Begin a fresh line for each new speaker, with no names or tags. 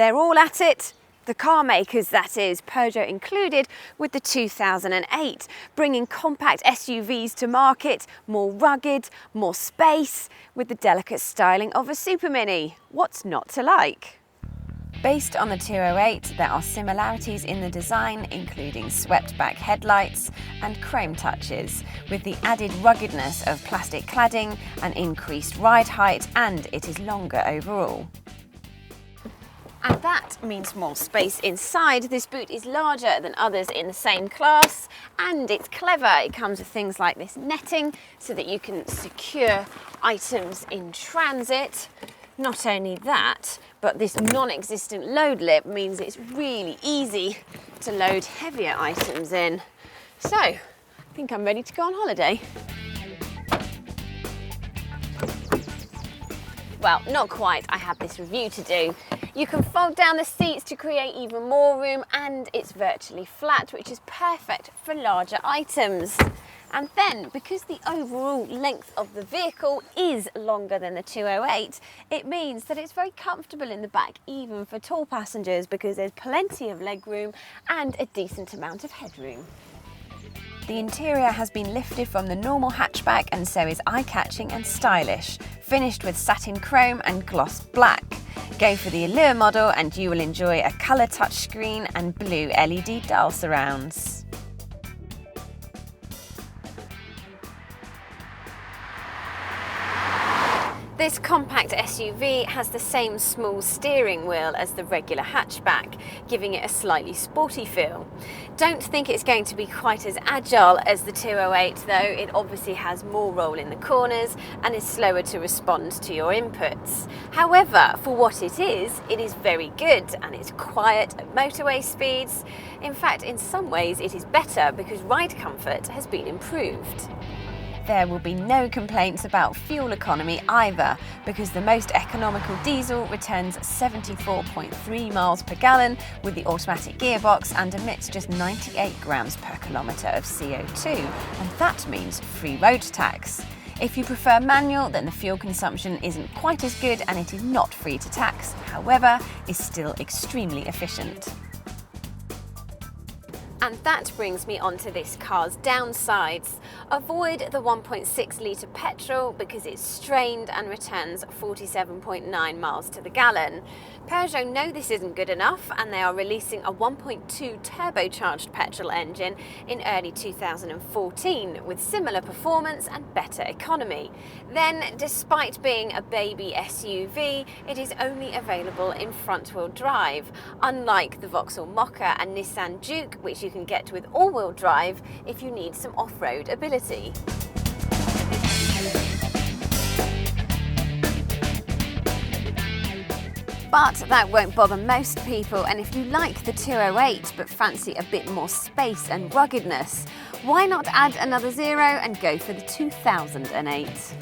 They're all at it. The car makers, that is, Peugeot included, with the 2008, bringing compact SUVs to market, more rugged, more space, with the delicate styling of a supermini. What's not to like? Based on the 208, there are similarities in the design, including swept-back headlights and chrome touches, with the added ruggedness of plastic cladding, an increased ride height, and it is longer overall. And that means more space inside. This boot is larger than others in the same class, and it's clever. It comes with things like this netting so that you can secure items in transit. Not only that, but this non-existent load lip means it's really easy to load heavier items in. So, I think I'm ready to go on holiday. Well, not quite. I have this review to do. You can fold down the seats to create even more room, and it's virtually flat, which is perfect for larger items. And then, because the overall length of the vehicle is longer than the 208, it means that it's very comfortable in the back, even for tall passengers, because there's plenty of legroom and a decent amount of headroom. The interior has been lifted from the normal hatchback and so is eye-catching and stylish, finished with satin chrome and gloss black. Go for the Allure model and you will enjoy a colour touchscreen and blue LED dial surrounds. This compact SUV has the same small steering wheel as the regular hatchback, giving it a slightly sporty feel. Don't think it's going to be quite as agile as the 208 though. It obviously has more roll in the corners and is slower to respond to your inputs. However, for what it is very good, and it's quiet at motorway speeds. In fact, in some ways it is better because ride comfort has been improved. There will be no complaints about fuel economy either, because the most economical diesel returns 74.3 miles per gallon with the automatic gearbox and emits just 98 grams per kilometre of CO2, and that means free road tax. If you prefer manual, then the fuel consumption isn't quite as good and it is not free to tax, however, is still extremely efficient. And that brings me on to this car's downsides. Avoid the 1.6 litre petrol because it's strained and returns 47.9 miles to the gallon. Peugeot know this isn't good enough and they are releasing a 1.2 turbocharged petrol engine in early 2014 with similar performance and better economy. Then, despite being a baby SUV, it is only available in front-wheel drive, unlike the Vauxhall Mocha and Nissan Juke, which you can get with all-wheel drive if you need some off-road ability. But that won't bother most people, and if you like the 208 but fancy a bit more space and ruggedness, why not add another zero and go for the 2008?